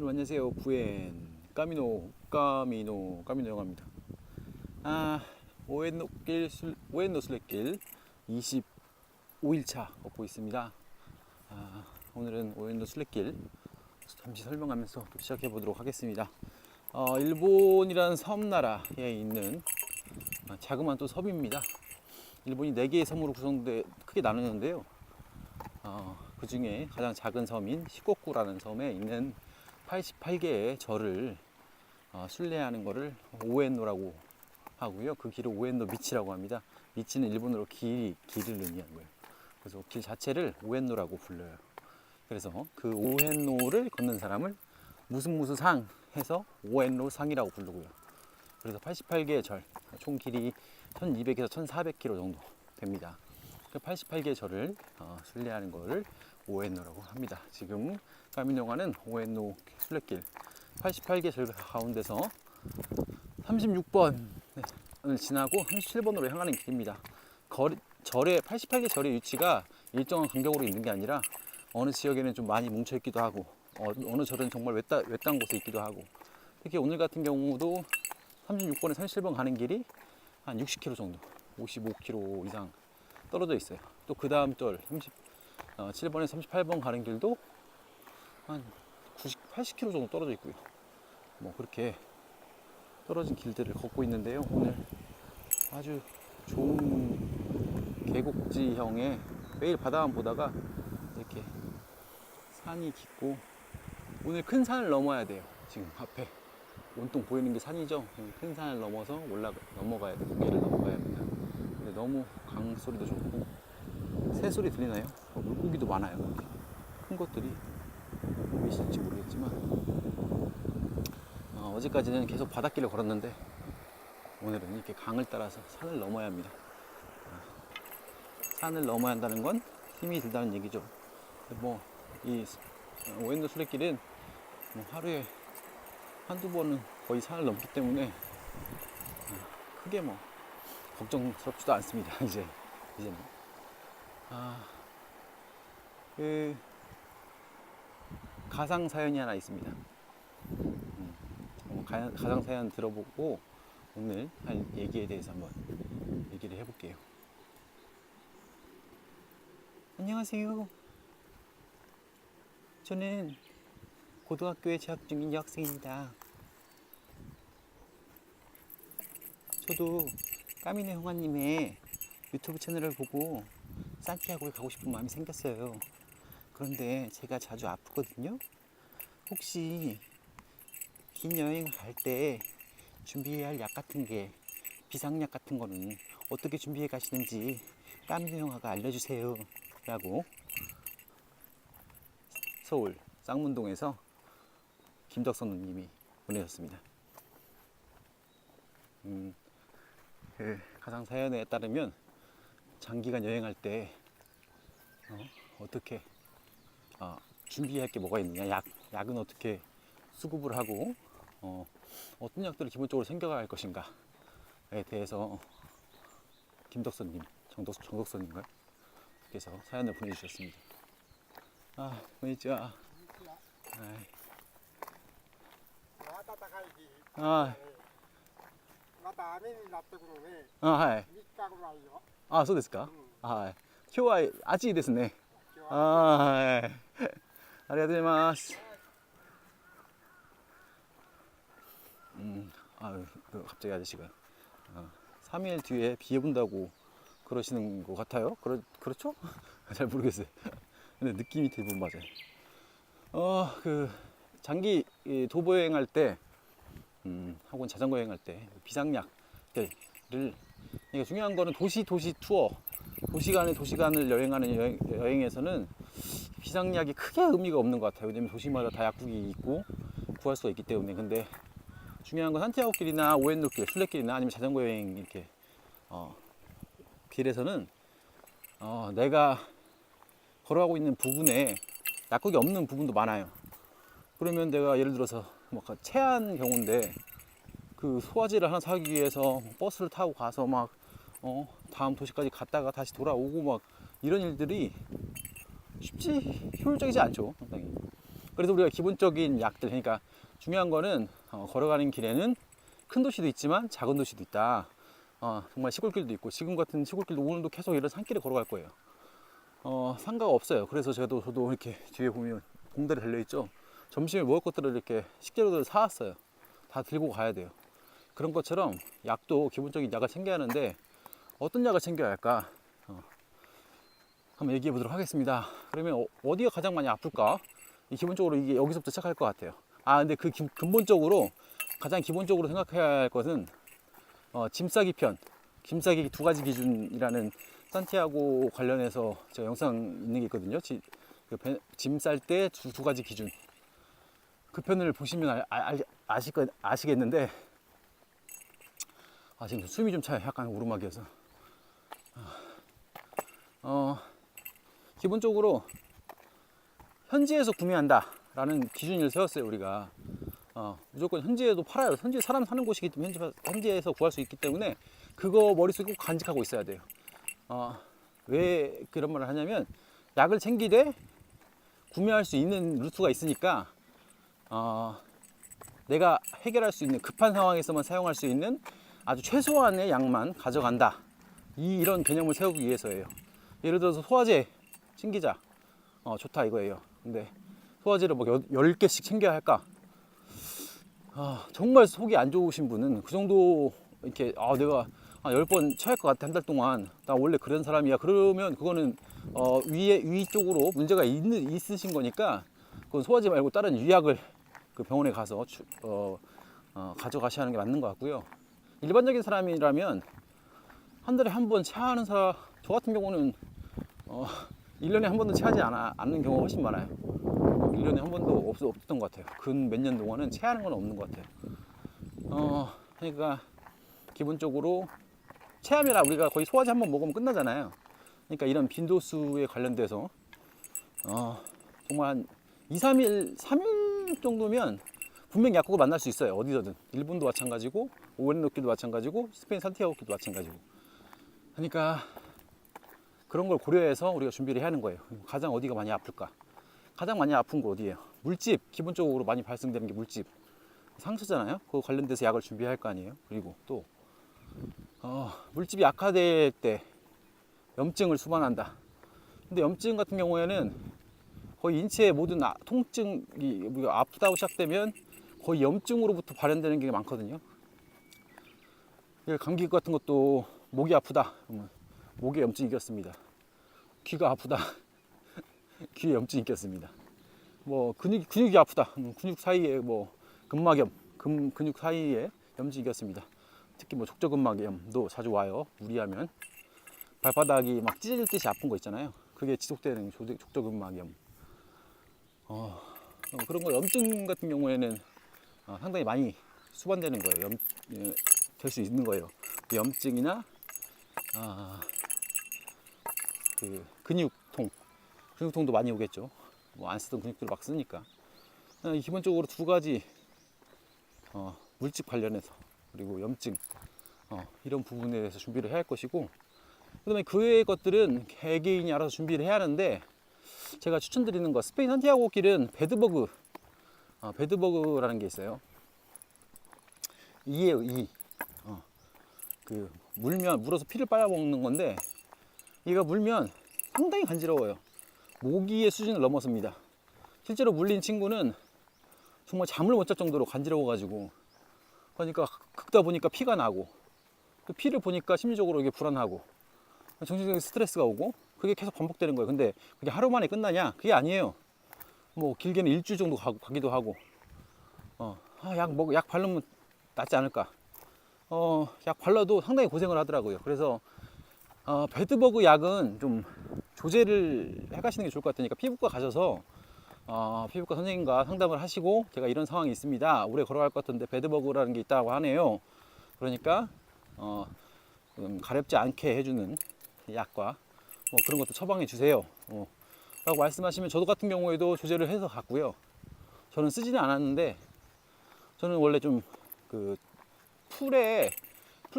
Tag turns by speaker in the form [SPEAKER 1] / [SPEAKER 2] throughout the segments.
[SPEAKER 1] 여러분 안녕하세요. 부엔 까미노 영화입니다. 오엔노 순례길 25일차 걷고 있습니다. 오늘은 오엔노 순례길 잠시 설명하면서 또 시작해 보도록 하겠습니다. 일본이라는 섬나라에 있는 자그마한 또 섬입니다. 일본이 4개의 섬으로 구성돼 크게 나누는데요. 그 중에 가장 작은 섬인 시코쿠라는 섬에 있는 88개의 절을 순례하는 것을 오엔노라고 하고요. 그 길을 오엔노 미치라고 합니다. 미치는 일본어로 길을 의미하는 거예요. 그래서 길 자체를 오엔노라고 불러요. 그래서 그 오엔노를 걷는 사람을 무슨 상 해서 오엔노 상이라고 부르고요. 그래서 88개의 절, 총 길이 1200에서 1400km 정도 됩니다. 그 88개의 절을 순례하는 것을 오엔노라고 합니다. 지금 까미노가는 오엔노 순례길 88개 절 가운데서 36번을 지나고 37번으로 향하는 길입니다. 88개 절의 위치가 일정한 간격으로 있는 게 아니라 어느 지역에는 좀 많이 뭉쳐 있기도 하고 어느 절은 정말 외딴 곳에 있기도 하고, 특히 오늘 같은 경우도 36번에 37번 가는 길이 한 60km 정도, 55km 이상 떨어져 있어요. 또 그 다음 절 7번에 38번 가는 길도 한 80km 정도 떨어져 있고요. 뭐 그렇게 떨어진 길들을 걷고 있는데요. 오늘 아주 좋은 계곡지형에 매일 바다만 보다가 이렇게 산이 깊고, 오늘 큰 산을 넘어야 돼요. 지금 앞에 온통 보이는 게 산이죠. 큰 산을 넘어서 넘어가야 돼요. 고개를 넘어가야 합니다. 근데 너무 강 소리도 좋고, 새 소리 들리나요? 물고기도 많아요. 큰 것들이 보이실지 모르겠지만, 어제까지는 계속 바닷길을 걸었는데 오늘은 이렇게 강을 따라서 산을 넘어야 합니다. 산을 넘어야 한다는 건 힘이 들다는 얘기죠. 이 오엔도 순례길은 하루에 한두 번은 거의 산을 넘기 때문에 크게 걱정스럽지도 않습니다. 이제는 그 가상 사연이 하나 있습니다. 가상 사연 들어보고 오늘 할 얘기에 대해서 한번 얘기를 해볼게요. 안녕하세요. 저는 고등학교에 재학 중인 여학생입니다. 저도 까미네 형아님의 유튜브 채널을 보고 산티아고에 가고 싶은 마음이 생겼어요. 그런데 제가 자주 아프거든요. 혹시 긴 여행을 갈 때 준비해야 할 약 같은 게, 비상약 같은 거는 어떻게 준비해 가시는지 까미네 형아가 알려주세요 라고 서울 쌍문동에서 김덕선 누님이 보내셨습니다. 그 가상 사연에 따르면 장기간 여행할 때 어떻게 준비할 게 뭐가 있느냐, 약은 어떻게 수급을 하고 어떤 약들을 기본적으로 챙겨가야 할 것인가에 대해서 김덕선님, 정덕선님인가요? 께서 사연을 보내주셨습니다. konnichiwa.
[SPEAKER 2] また雨になってくるね。
[SPEAKER 1] はい。
[SPEAKER 2] 3日ぐらいよ。
[SPEAKER 1] そうですか。はい。今日は暑いですね。はい。ありがとうございます。갑자기 아저씨가 3일 뒤에 비 온다고 그러시는 것 같아요. 그렇죠? 잘 모르겠어요. 근데 느낌이 대부분 맞아요. 그 장기 도보 여행할 때, 혹은 자전거 여행할 때 비상약들을, 이게 중요한 거는 도시 투어, 도시간을 여행하는 여행에서는 비상약이 크게 의미가 없는 것 같아요. 왜냐면 도시마다 다 약국이 있고 구할 수가 있기 때문에. 근데 중요한 건 산티아고 길이나 오엔노 길, 순례길이나 아니면 자전거 여행 이렇게 길에서는 내가 걸어가고 있는 부분에 약국이 없는 부분도 많아요. 그러면 내가 예를 들어서 체한 경우인데 그 소화제를 하나 사기 위해서 버스를 타고 가서 다음 도시까지 갔다가 다시 돌아오고 이런 일들이 효율적이지 않죠, 상당히. 그래서 우리가 기본적인 약들, 그러니까 중요한 거는 걸어가는 길에는 큰 도시도 있지만 작은 도시도 있다. 정말 시골길도 있고, 지금 같은 시골길도 오늘도 계속 이런 산길을 걸어갈 거예요. 상가가 없어요. 그래서 저도 이렇게 뒤에 보면 봉다리 달려있죠. 점심에 먹을 것들을 이렇게 식재료들을 사왔어요. 다 들고 가야 돼요. 그런 것처럼 약도 기본적인 약을 챙겨야 하는데, 어떤 약을 챙겨야 할까? 한번 얘기해 보도록 하겠습니다. 그러면 어디가 가장 많이 아플까? 기본적으로 이게 여기서부터 시작할 것 같아요. 근데 그 근본적으로 가장 기본적으로 생각해야 할 것은 짐 싸기 편, 짐 싸기 두 가지 기준이라는 산티아고 관련해서 제가 영상 있는 게 있거든요. 짐 쌀 때 두 가지 기준. 그 편을 보시면 아시겠는데, 지금 숨이 좀 차요. 약간 오르막이어서. 기본적으로 현지에서 구매한다 라는 기준을 세웠어요. 우리가 무조건 현지에도 팔아요. 현지 사람 사는 곳이기 때문에 현지에서 구할 수 있기 때문에 그거 머릿속에 꼭 간직하고 있어야 돼요. 왜 그런 말을 하냐면, 약을 챙기되 구매할 수 있는 루트가 있으니까 내가 해결할 수 있는, 급한 상황에서만 사용할 수 있는 아주 최소한의 약만 가져간다, 이런 개념을 세우기 위해서예요. 예를 들어서 소화제 챙기자, 좋다 이거예요. 근데 소화제를 뭐 10개씩 챙겨야 할까? 정말 속이 안 좋으신 분은 그 정도 이렇게 내가 10번 체할 것 같아, 한 달 동안 나 원래 그런 사람이야, 그러면 그거는 위 쪽으로 문제가 있으신 거니까, 그건 소화제 말고 다른 유약을 그 병원에 가서 가져가셔야 하는 게 맞는 것 같고요. 일반적인 사람이라면 한 달에 한 번 체하는 사람, 저 같은 경우는 1년에 한 번도 체하지 않는 경우가 훨씬 많아요. 1년에 한 번도 없었던 것 같아요. 근 몇 년 동안은 체하는 건 없는 것 같아요. 그러니까 기본적으로 체하면 우리가 거의 소화제 한 번 먹으면 끝나잖아요. 그러니까 이런 빈도수에 관련돼서 정말 한 2, 3일 정도면 분명히 약국을 만날 수 있어요. 어디서든. 일본도 마찬가지고, 오렌로길도 마찬가지고, 스페인 산티아고길도 마찬가지고. 그러니까 그런 걸 고려해서 우리가 준비를 해야 하는 거예요. 가장 어디가 많이 아플까? 가장 많이 아픈 거 어디예요? 물집. 기본적으로 많이 발생되는 게 물집. 상처잖아요. 그거 관련돼서 약을 준비해야 할 거 아니에요. 그리고 또 물집이 약화될 때 염증을 수반한다. 근데 염증 같은 경우에는 거의 인체의 모든 통증이, 우리가 아프다고 시작되면 거의 염증으로부터 발현되는 게 많거든요. 감기 같은 것도 목이 아프다, 목에 염증이 꼈습니다. 귀가 아프다, 귀에 염증이 꼈습니다. 뭐 근육이 아프다, 근육 사이에 근막염, 근육 사이에 염증이 꼈습니다. 특히 족저근막염도 자주 와요. 무리하면 발바닥이 막 찢어질 듯이 아픈 거 있잖아요. 그게 지속되는 족저근막염. 그런 거, 염증 같은 경우에는 상당히 많이 수반되는 거예요. 될 수 있는 거예요. 염증이나 그 근육통도 많이 오겠죠. 안 쓰던 근육들을 막 쓰니까. 기본적으로 두 가지 물집 관련해서, 그리고 염증 이런 부분에 대해서 준비를 해야 할 것이고, 그다음에 그 외의 것들은 개개인이 알아서 준비를 해야 하는데, 제가 추천드리는 거, 스페인 산티아고 길은 베드버그라는 게 있어요. 이에요, 이. 물어서 피를 빨아먹는 건데, 얘가 물면 상당히 간지러워요. 모기의 수준을 넘어섭니다. 실제로 물린 친구는 정말 잠을 못 잘 정도로 간지러워가지고, 그러니까 긁다 보니까 피가 나고, 그 피를 보니까 심리적으로 이게 불안하고, 정신적인 스트레스가 오고, 그게 계속 반복되는 거예요. 근데 그게 하루 만에 끝나냐? 그게 아니에요. 길게는 일주일 정도 가기도 하고, 약 바르면 낫지 않을까? 약 발라도 상당히 고생을 하더라고요. 그래서 베드버그 약은 좀 조제를 해가시는 게 좋을 것 같으니까, 피부과 가셔서 피부과 선생님과 상담을 하시고, 제가 이런 상황이 있습니다, 오래 걸어갈 것 같은데 베드버그라는 게 있다고 하네요. 그러니까 가렵지 않게 해주는 약과 그런 것도 처방해 주세요 라고 말씀하시면, 저도 같은 경우에도 조제를 해서 갔고요. 저는 쓰지는 않았는데, 저는 원래 좀 풀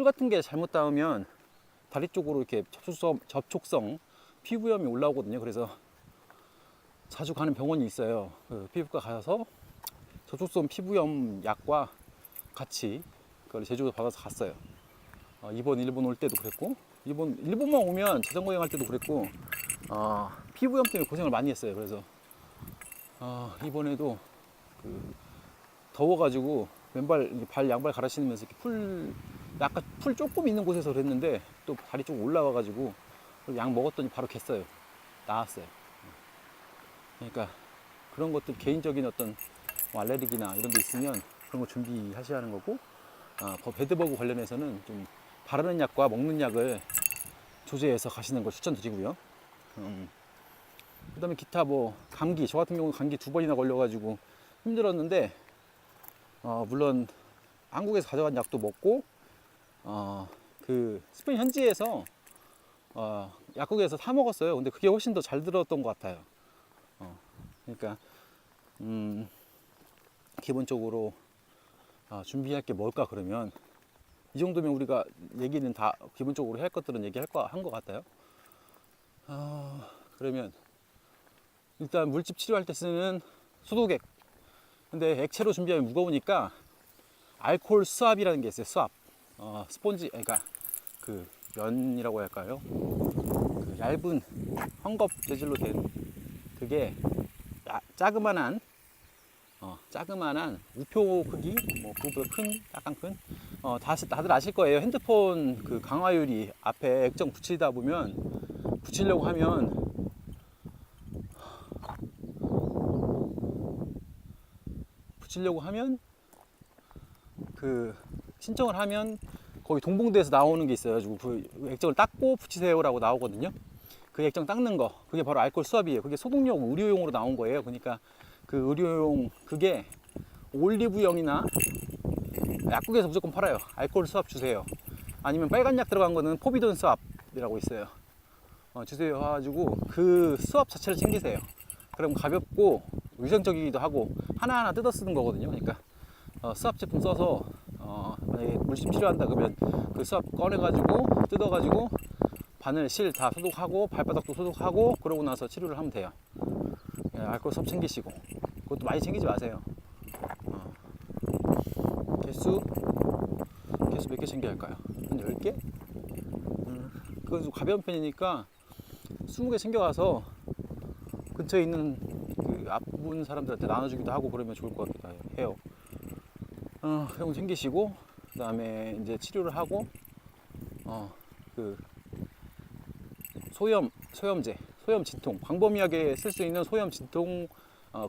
[SPEAKER 1] 같은 게 잘못 닿으면 다리 쪽으로 이렇게 접촉성 피부염이 올라오거든요. 그래서 자주 가는 병원이 있어요. 그 피부과 가서 저촉성 피부염 약과 같이 그걸 제주도 받아서 갔어요. 이번 일본 올 때도 그랬고, 일본만 오면 자전거 여행 할 때도 그랬고, 피부염 때문에 고생을 많이 했어요. 그래서 이번에도 그 더워가지고 왼발 발 양발 갈아 신으면서 이렇게 약간 풀 조금 있는 곳에서 그랬는데 또 다리 좀 올라와가지고 약 먹었더니 바로 갰어요. 나았어요. 그러니까 그런 것들 개인적인 어떤 뭐 알레르기나 이런 게 있으면 그런 거 준비하셔야 하는 거고, 배드버그 관련해서는 좀 바르는 약과 먹는 약을 조제해서 가시는 걸 추천드리고요. 그다음에 기타 뭐 감기, 저 같은 경우는 감기 2번이나 걸려가지고 힘들었는데, 물론 한국에서 가져간 약도 먹고, 그 스페인 현지에서 약국에서 사 먹었어요. 근데 그게 훨씬 더 잘 들었던 것 같아요. 그러니까 기본적으로 준비할 게 뭘까 그러면 이 정도면 우리가 얘기는 다 기본적으로 할 것들은 한 것 같아요. 그러면 일단 물집 치료할 때 쓰는 소독액. 근데 액체로 준비하면 무거우니까 알코올 수압이라는 게 있어요. 수압. 스폰지, 그러니까 그 면이라고 할까요? 그 얇은 헝겊 재질로 된 그게 자그만한 우표 크기, 뭐 그거보다 약간 큰. 다들 아실 거예요. 핸드폰 그 강화유리 앞에 액정 붙이려고 하면 그 신청을 하면 거기 동봉대에서 나오는 게 있어요. 가지고 그 액정을 닦고 붙이세요라고 나오거든요. 그 액정 닦는 거, 그게 바로 알코올 수압이에요. 그게 소독용, 의료용으로 나온 거예요. 그러니까 그 의료용 그게 올리브영이나 약국에서 무조건 팔아요. 알코올 수압 주세요. 아니면 빨간 약 들어간 거는 포비돈 수압이라고 있어요. 주세요 해가지고 그 수압 자체를 챙기세요. 그럼 가볍고 위생적이기도 하고 하나하나 뜯어 쓰는 거거든요. 그러니까 수압 제품 써서 만약에 물집 필요한다 그러면 그 수압 꺼내가지고 뜯어가지고 바늘, 실 다 소독하고 발바닥도 소독하고 그러고 나서 치료를 하면 돼요. 알코올 수압 챙기시고, 그것도 많이 챙기지 마세요. 개수 몇 개 챙겨야 할까요? 한 10개? 그건 좀 가벼운 편이니까 20개 챙겨가서 근처에 있는 그 아픈 사람들한테 나눠주기도 하고 그러면 좋을 것 같기도 해요. 그런 거 챙기시고, 그 다음에 이제 치료를 하고, 그 소염제, 소염 진통, 광범위하게 쓸 수 있는 소염 진통,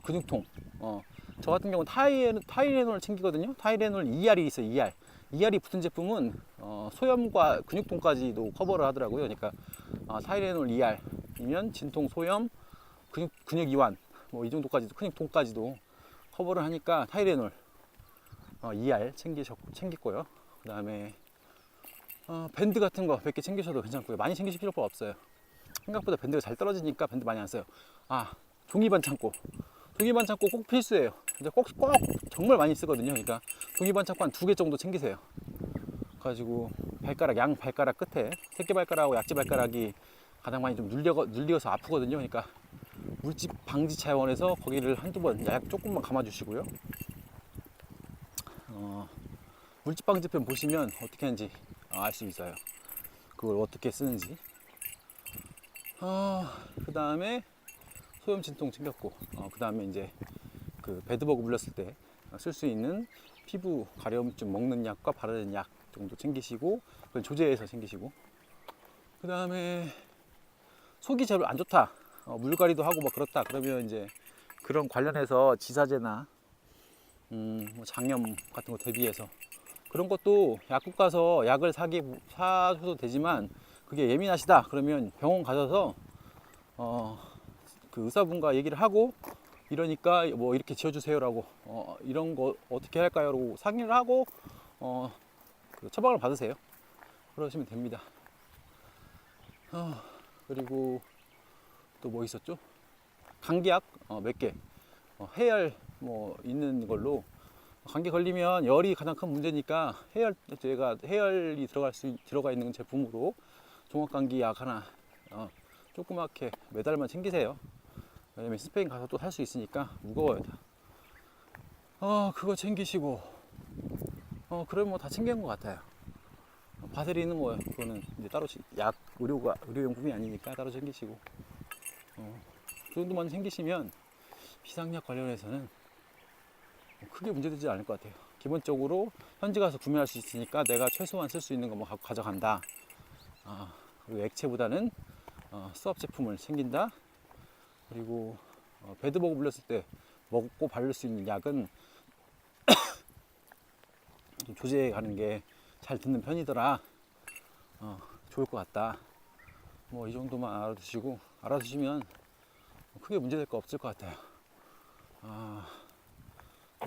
[SPEAKER 1] 근육통. 저 같은 경우는 타이레놀 챙기거든요. 타이레놀 ER이 있어요. ER이 붙은 제품은 소염과 근육통까지도 커버를 하더라고요. 그러니까 타이레놀 ER이면 진통, 소염, 근육 이완, 뭐 이 정도까지도, 근육통까지도 커버를 하니까 타이레놀 ER 챙기고요. 그 다음에 밴드 같은 거 몇 개 챙기셔도 괜찮고요. 많이 챙기실 필요가 없어요. 생각보다 밴드가 잘 떨어지니까 밴드 많이 안 써요. 종이 반창고 꼭 필수예요. 이제 꼭 정말 많이 쓰거든요. 그러니까 종이 반창고 한 2개 정도 챙기세요. 가지고 양 발가락 끝에 새끼 발가락하고 약지 발가락이 가장 많이 좀 눌려서 아프거든요. 그러니까 물집 방지 차원에서 거기를 한두 번 약 조금만 감아주시고요. 물집 방지편 보시면 어떻게 하는지 알 수 있어요. 그걸 어떻게 쓰는지. 그 다음에 소염 진통 챙겼고, 그 다음에 이제 그 배드버그 물렸을 때 쓸 수 있는 피부 가려움증 먹는 약과 바르는 약 정도 챙기시고, 그걸 조제해서 챙기시고, 그 다음에 속이 잘 안 좋다, 물갈이도 하고 막 그렇다 그러면 이제 그런 관련해서 지사제나 뭐 장염 같은 거 대비해서 그런 것도 약국 가서 약을 사셔도 되지만, 그게 예민하시다 그러면 병원 가셔서 그 의사분과 얘기를 하고, 이러니까 뭐 이렇게 지어주세요라고, 이런 거 어떻게 할까요라고 상의를 하고 그 처방을 받으세요. 그러시면 됩니다. 그리고 또 뭐 있었죠? 감기약 몇 개, 해열 뭐 있는 걸로. 감기 걸리면 열이 가장 큰 문제니까 해열이 들어가 있는 제품으로 종합감기 약 하나 조그맣게 매달만 챙기세요. 왜냐면 스페인 가서 또 살 수 있으니까 무거워요 다. 그거 챙기시고 그러면 뭐 다 챙긴 것 같아요. 바세린은 뭐 그거는 이제 따로 의료용품이 아니니까 따로 챙기시고 그 정도만 챙기시면 비상약 관련해서는 크게 문제되지 않을 것 같아요. 기본적으로 현지 가서 구매할 수 있으니까 내가 최소한 쓸 수 있는 거 뭐 가져간다. 그리고 액체보다는 수압 제품을 챙긴다. 그리고 배드버그 물렸을 때 먹고 바를 수 있는 약은 좀 조제해 가는 게 잘 듣는 편이더라. 좋을 것 같다. 뭐 이 정도만 알아두시면 크게 문제될 거 없을 것 같아요.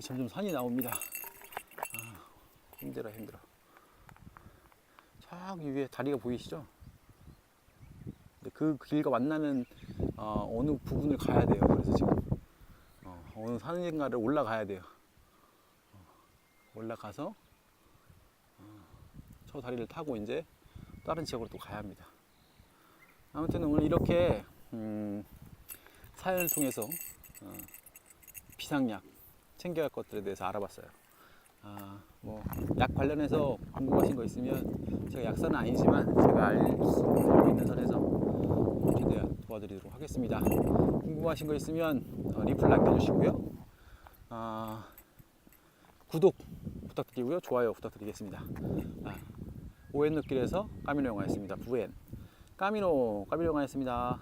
[SPEAKER 1] 점점 산이 나옵니다. 힘들어. 저기 위에 다리가 보이시죠? 그 길과 만나는 어느 부분을 가야 돼요. 그래서 지금 어느 산인가를 올라가야 돼요. 올라가서 저 다리를 타고 이제 다른 지역으로 또 가야 합니다. 아무튼 오늘 이렇게 사연을 통해서 비상약 챙겨야 할 것들에 대해서 알아봤어요. 뭐 약 관련해서 궁금하신 거 있으면 제가 약사는 아니지만 제가 알고 있는 선에서 최대한 도와드리도록 하겠습니다. 궁금하신 거 있으면 리플 남겨주시고요. 구독 부탁드리고요. 좋아요 부탁드리겠습니다. 오엔노길에서 까미노 영화였습니다. 부엔 까미노 영화였습니다.